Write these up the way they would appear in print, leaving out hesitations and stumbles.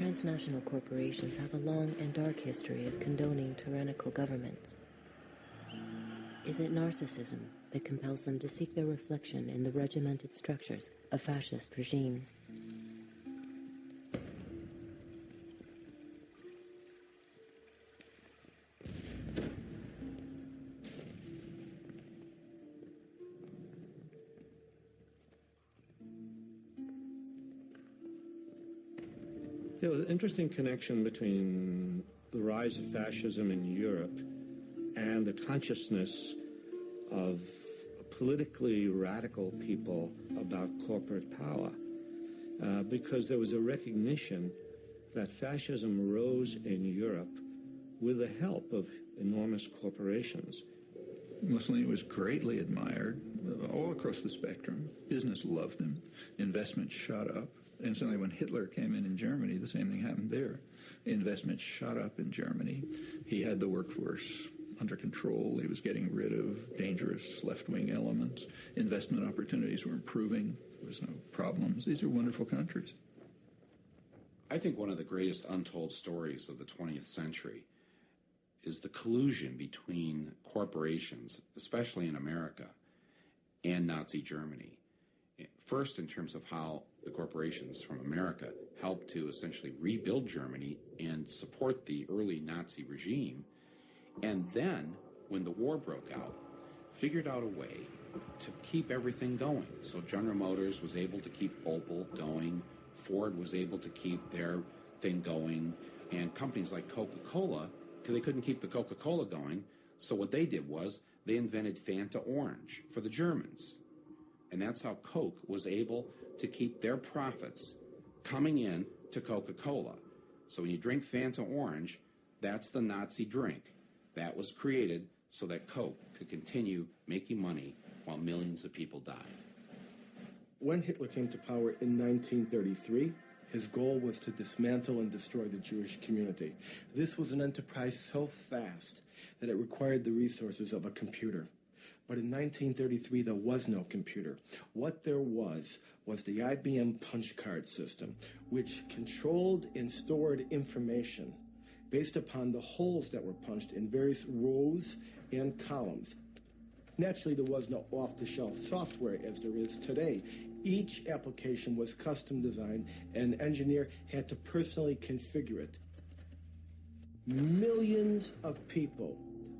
Transnational corporations have a long and dark history of condoning tyrannical governments. Is it narcissism that compels them to seek their reflection in the regimented structures of fascist regimes? There was an interesting connection between the rise of fascism in Europe and the consciousness of politically radical people about corporate power, because there was a recognition that fascism rose in Europe with the help of enormous corporations. Mussolini was greatly admired all across the spectrum. Business loved him. Investment shot up. And suddenly when Hitler came in Germany, the same thing happened there. Investment shot up in Germany. He had the workforce under control. He was getting rid of dangerous left-wing elements. Investment opportunities were improving. There was no problems. These are wonderful countries. I think one of the greatest untold stories of the 20th century is the collusion between corporations, especially in America, and Nazi Germany. First, in terms of how the corporations from America helped to essentially rebuild Germany and support the early Nazi regime, and then, when the war broke out, figured out a way to keep everything going. So General Motors was able to keep Opel going, Ford was able to keep their thing going, and companies like Coca-Cola, because they couldn't keep the Coca-Cola going, so what they did was they invented Fanta Orange for the Germans. And that's how Coke was able to keep their profits coming in to Coca-Cola. So when you drink Fanta Orange, that's the Nazi drink. That was created so that Coke could continue making money while millions of people died. When Hitler came to power in 1933, his goal was to dismantle and destroy the Jewish community. This was an enterprise so fast that it required the resources of a computer. But in 1933, there was no computer. What there was the IBM punch card system, which controlled and stored information based upon the holes that were punched in various rows and columns. Naturally, there was no off-the-shelf software as there is today. Each application was custom designed, and an engineer had to personally configure it. Millions of people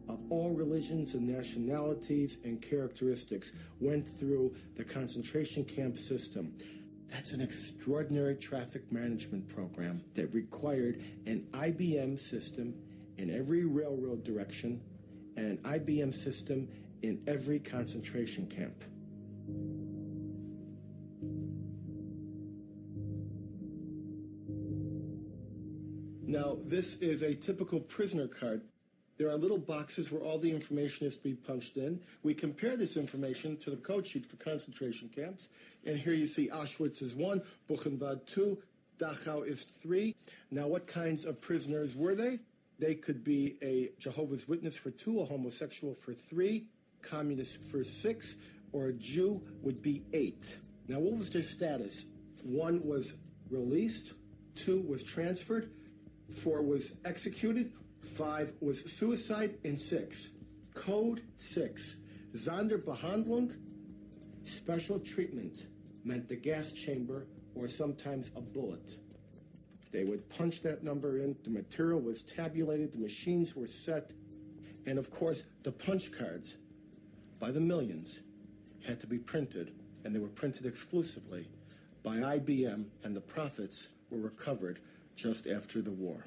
of all religions and nationalities and characteristics went through the concentration camp system. That's an extraordinary traffic management program that required an IBM system in every railroad direction and an IBM system in every concentration camp. Now, this is a typical prisoner card. There are little boxes where all the information is to be punched in. We compare this information to the code sheet for concentration camps. And here you see Auschwitz is 1, Buchenwald 2, Dachau is 3. Now, what kinds of prisoners were they? They could be a Jehovah's Witness for 2, a homosexual for 3, communist for 6, or a Jew would be 8. Now, what was their status? 1 was released, 2 was transferred, 4 was executed, 5 was suicide, and 6. Code 6. Sonderbehandlung, special treatment, meant the gas chamber or sometimes a bullet. They would punch that number in, the material was tabulated, the machines were set, and of course the punch cards, by the millions, had to be printed, and they were printed exclusively by IBM, and the profits were recovered just after the war.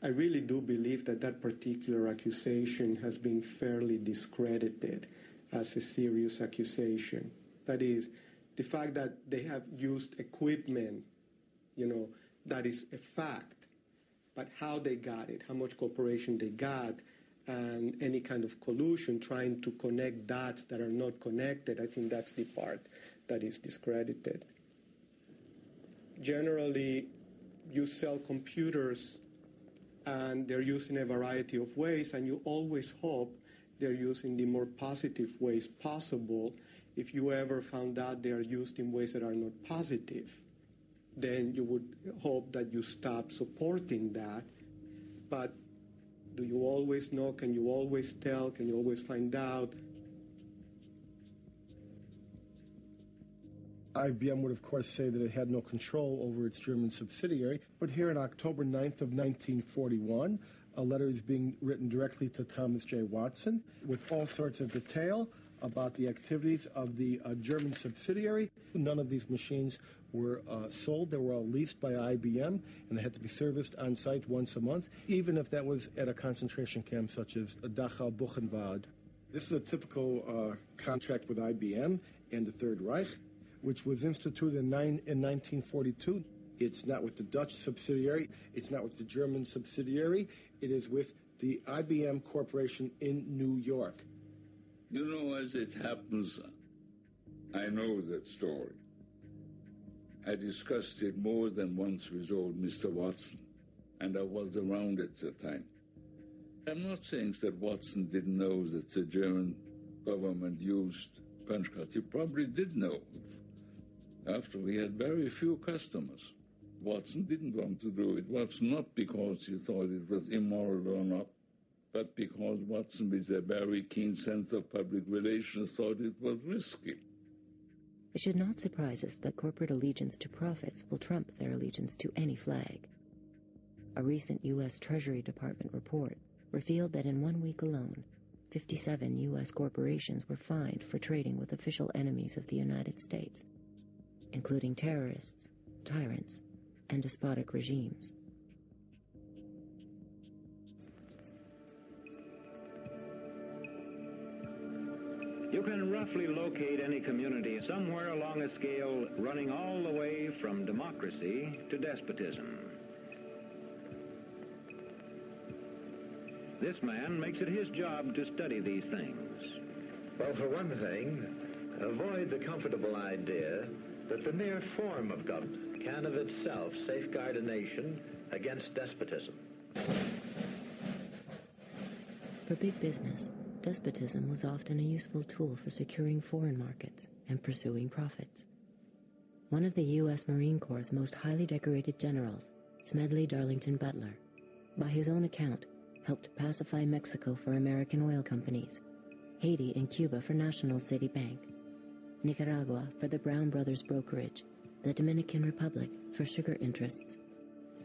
I really do believe that that particular accusation has been fairly discredited as a serious accusation. That is, the fact that they have used equipment, that is a fact. But how they got it, how much cooperation they got, and any kind of collusion trying to connect dots that are not connected, I think that's the part that is discredited. Generally, you sell computers and they're used in a variety of ways, and you always hope they're used in the more positive ways possible if you ever found out they are used in ways that are not positive. then you would hope that you stop supporting that. But do you always know? Can you always tell? Can you always find out? IBM would, of course, say that it had no control over its German subsidiary. But here on October 9th of 1941, a letter is being written directly to Thomas J. Watson with all sorts of detail about the activities of the German subsidiary. None of these machines were sold. They were all leased by IBM, and they had to be serviced on site once a month, even if that was at a concentration camp such as Dachau, Buchenwald. This is a typical contract with IBM and the Third Reich, which was instituted in 1942. It's not with the Dutch subsidiary. It's not with the German subsidiary. It is with the IBM Corporation in New York. You know, as it happens, I know that story. I discussed it more than once with old Mr. Watson, and I was around at the time. I'm not saying that Watson didn't know that the German government used punch cards. He probably did know. After we had very few customers. Watson didn't want to do it. Was not because he thought it was immoral or not, but because Watson, with a very keen sense of public relations, thought it was risky. It should not surprise us that corporate allegiance to profits will trump their allegiance to any flag. A recent U.S. Treasury Department report revealed that in 1 week alone, 57 U.S. corporations were fined for trading with official enemies of the United States, including terrorists, tyrants, and despotic regimes. You can roughly locate any community somewhere along a scale running all the way from democracy to despotism. This man makes it his job to study these things. Well, for one thing, avoid the comfortable idea that the mere form of government can of itself safeguard a nation against despotism. For big business, despotism was often a useful tool for securing foreign markets and pursuing profits. One of the U.S. Marine Corps' most highly decorated generals, Smedley Darlington Butler, by his own account, helped pacify Mexico for American oil companies, Haiti and Cuba for National City Bank, Nicaragua for the Brown Brothers Brokerage, the Dominican Republic for sugar interests,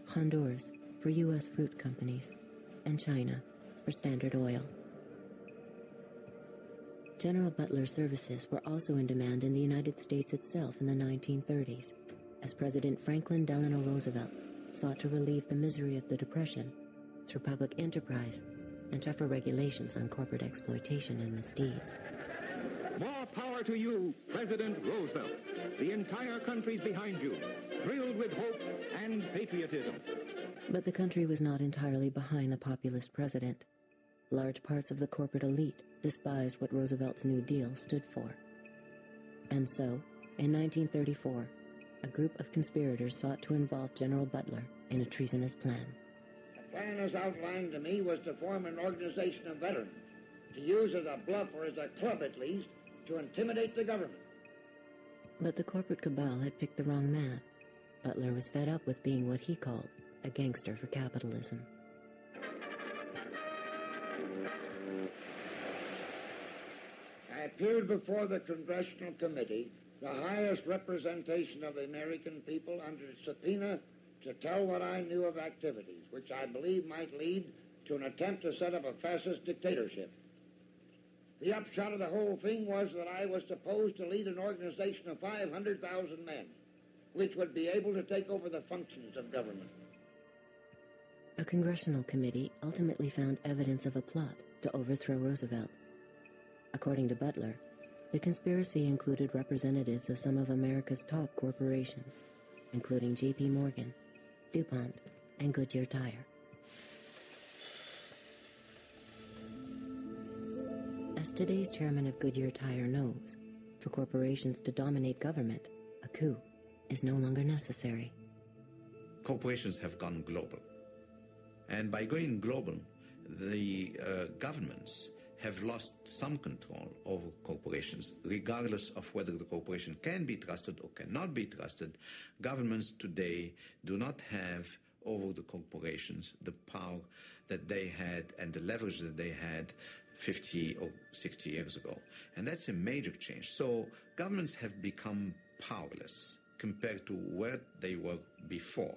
Honduras for U.S. fruit companies, and China for Standard Oil. General Butler's services were also in demand in the United States itself in the 1930s, as President Franklin Delano Roosevelt sought to relieve the misery of the Depression through public enterprise and tougher regulations on corporate exploitation and misdeeds. More power to you, President Roosevelt. The entire country's behind you, thrilled with hope and patriotism. But the country was not entirely behind the populist president. Large parts of the corporate elite despised what Roosevelt's New Deal stood for. And so, in 1934, a group of conspirators sought to involve General Butler in a treasonous plan. The plan as outlined to me was to form an organization of veterans, to use as a bluff or as a club at least, to intimidate the government. But the corporate cabal had picked the wrong man. Butler was fed up with being what he called a gangster for capitalism. I appeared before the Congressional Committee, the highest representation of the American people, under subpoena to tell what I knew of activities, which I believe might lead to an attempt to set up a fascist dictatorship. The upshot of the whole thing was that I was supposed to lead an organization of 500,000 men, which would be able to take over the functions of government. A congressional committee ultimately found evidence of a plot to overthrow Roosevelt. According to Butler, the conspiracy included representatives of some of America's top corporations, including J.P. Morgan, DuPont, and Goodyear Tire. As today's chairman of Goodyear Tire knows, for corporations to dominate government, a coup is no longer necessary. Corporations have gone global. And by going global, the governments have lost some control over corporations, regardless of whether the corporation can be trusted or cannot be trusted. Governments today do not have over the corporations the power that they had and the leverage that they had 50 or 60 years ago. And that's a major change. So governments have become powerless compared to where they were before.